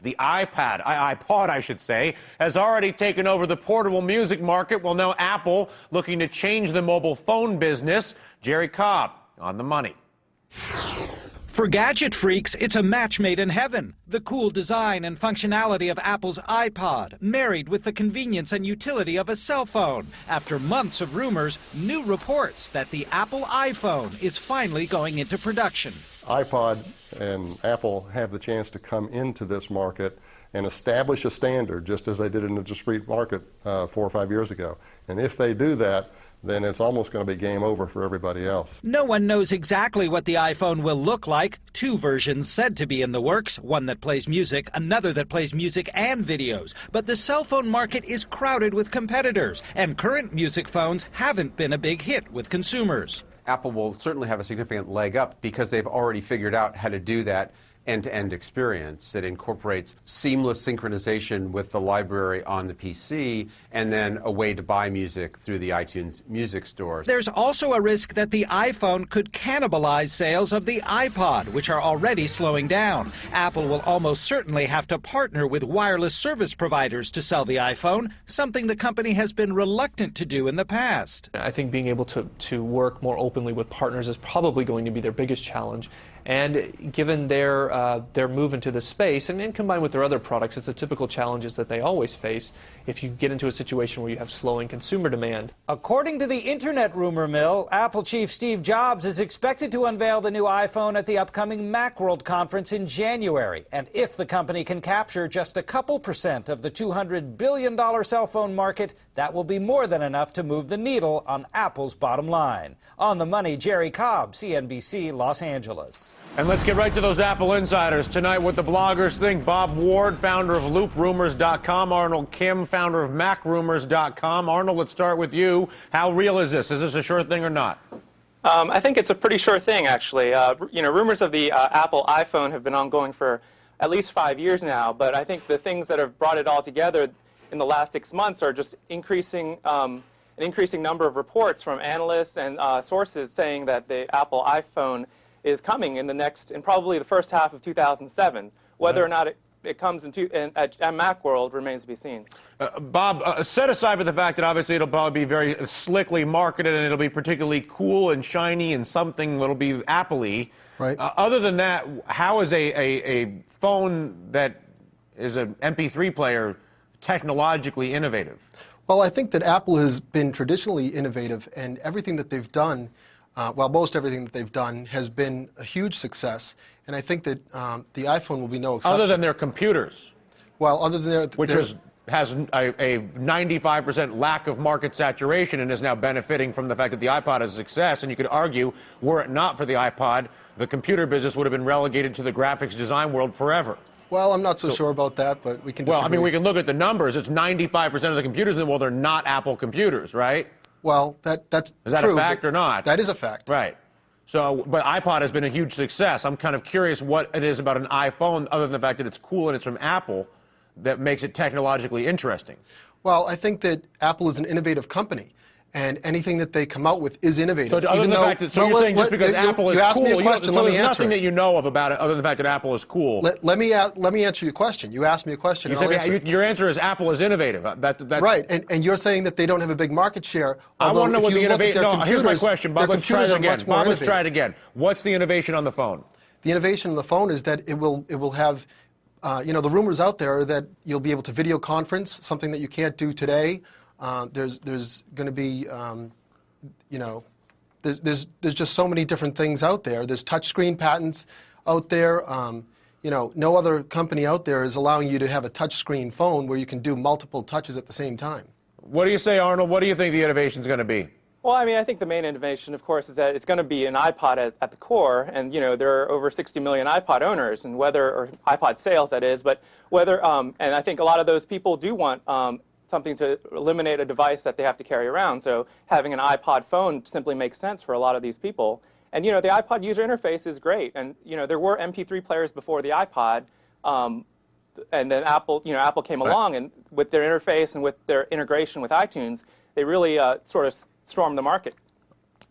The iPod, I should say, has already taken over the portable music market. Well, now Apple looking to change the mobile phone business. Jerry Cobb on the money. For gadget freaks, it's a match made in heaven. The cool design and functionality of Apple's iPod, married with the convenience and utility of a cell phone. After months of rumors, new reports that the Apple iPhone is finally going into production. iPod and Apple have the chance to come into this market and establish a standard, just as they did in the discrete market 4 or 5 years ago. And if they do that, then it's almost going to be game over for everybody else. No one knows exactly what the iPhone will look like. 2 versions said to be in the works, one that plays music, another that plays music and videos. But the cell phone market is crowded with competitors, and current music phones haven't been a big hit with consumers. Apple will certainly have a significant leg up because they've already figured out how to do that end-to-end experience that incorporates seamless synchronization with the library on the PC and then a way to buy music through the iTunes music stores. There's also a risk that the iPhone could cannibalize sales of the iPod, which are already slowing down. Apple will almost certainly have to partner with wireless service providers to sell the iPhone, something the company has been reluctant to do in the past. I think being able to work more openly with partners is probably going to be their biggest challenge. And given their move into the space, and combined with their other products, it's the typical challenges that they always face if you get into a situation where you have slowing consumer demand. According to the internet rumor mill, Apple chief Steve Jobs is expected to unveil the new iPhone at the upcoming Macworld conference in January. And if the company can capture just a couple % of the $200 billion cell phone market, that will be more than enough to move the needle on Apple's bottom line. On the money, Jerry Cobb, CNBC, Los Angeles. And let's get right to those Apple insiders. Tonight, what the bloggers think. Bob Ward, founder of LoopRumors.com. Arnold Kim, founder of MacRumors.com. Arnold, let's start with you. How real is this? Is this a sure thing or not? I think it's a pretty sure thing, actually. Rumors of the Apple iPhone have been ongoing for at least 5 years now, but I think the things that have brought it all together in the last 6 months are just an increasing number of reports from analysts and sources saying that the Apple iPhone is coming in probably the first half of 2007. Whether or not it comes at Macworld remains to be seen. Bob, set aside for the fact that obviously it'll probably be very slickly marketed and it'll be particularly cool and shiny and something that'll be Apple-y. Right. Other than that, how is a phone that is an MP3 player technologically innovative? Well, I think that Apple has been traditionally innovative, and everything that they've done, most everything that they've done has been a huge success. And I think that the iPhone will be no exception. Other than their computers. Well, other than which has a 95% lack of market saturation and is now benefiting from the fact that the iPod is a success. And you could argue, were it not for the iPod, the computer business would have been relegated to the graphics design world forever. Well, I'm not so sure about that, but we can disagree. Well, I mean, we can look at the numbers. It's 95% of the computers in the world are not Apple computers, right? Well, that's Is that true, a fact or not? That is a fact. Right. So, but iPod has been a huge success. I'm kind of curious what it is about an iPhone, other than the fact that it's cool and it's from Apple, that makes it technologically interesting. Well, I think that Apple is an innovative company, and anything that they come out with is innovative. So, other than the fact that, you're saying just because Apple is cool, so there's nothing that you know of about it other than the fact that Apple is cool. Let me answer your question. You asked me a question. Your answer is Apple is innovative. That's right, and you're saying that they don't have a big market share. I want to know what the innovation. No, here's my question, Bob. Let's try it again. Bob, let's try it again. What's the innovation on the phone? The innovation on the phone is that it will have. The rumors out there are that you'll be able to video conference, something that you can't do today. There's going to be, there's just so many different things out there. There's touchscreen patents out there. No other company out there is allowing you to have a touchscreen phone where you can do multiple touches at the same time. What do you say, Arnold? What do you think the innovation is going to be? Well, I mean, I think the main innovation, of course, is that it's going to be an iPod at the core, and there are over 60 million iPod owners, and or iPod sales, that is, but and I think a lot of those people do want something to eliminate a device that they have to carry around. So having an iPod phone simply makes sense for a lot of these people. And the iPod user interface is great. And there were MP3 players before the iPod, and then Apple came along, and with their interface and with their integration with iTunes, they really sort of stormed the market.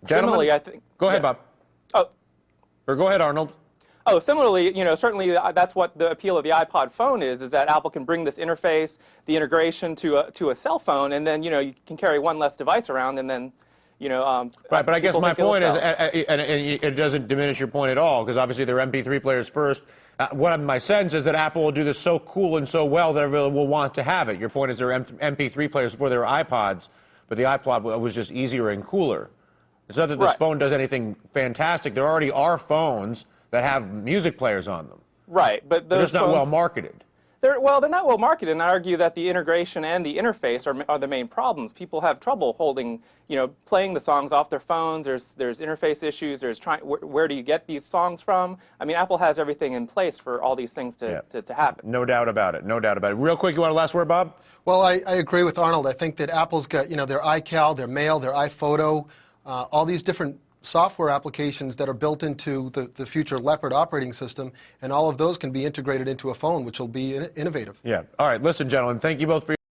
Gentlemen, similarly, I think. Go ahead, Bob. Oh. Or go ahead, Arnold. Oh, similarly, certainly that's what the appeal of the iPod phone is that Apple can bring this interface, the integration to a cell phone, and then, you can carry one less device around, and then, right, but I guess my point is, and it doesn't diminish your point at all, because obviously they're MP3 players first. My sense is that Apple will do this so cool and so well that everyone will want to have it. Your point is they're MP3 players before they were iPods, but the iPod was just easier and cooler. It's not that this phone does anything fantastic. There already are phones that have music players on them. Right, but those they're just not well marketed. They're not well marketed, and I argue that the integration and the interface are the main problems. People have trouble holding, playing the songs off their phones. There's interface issues. There's where do you get these songs from? I mean, Apple has everything in place for all these things to happen. No doubt about it. No doubt about it. Real quick, you want a last word, Bob? Well, I agree with Arnold. I think that Apple's got, their iCal, their Mail, their iPhoto, all these different software applications that are built into the future Leopard operating system, and all of those can be integrated into a phone, which will be innovative. Yeah. All right. Listen, gentlemen, thank you both for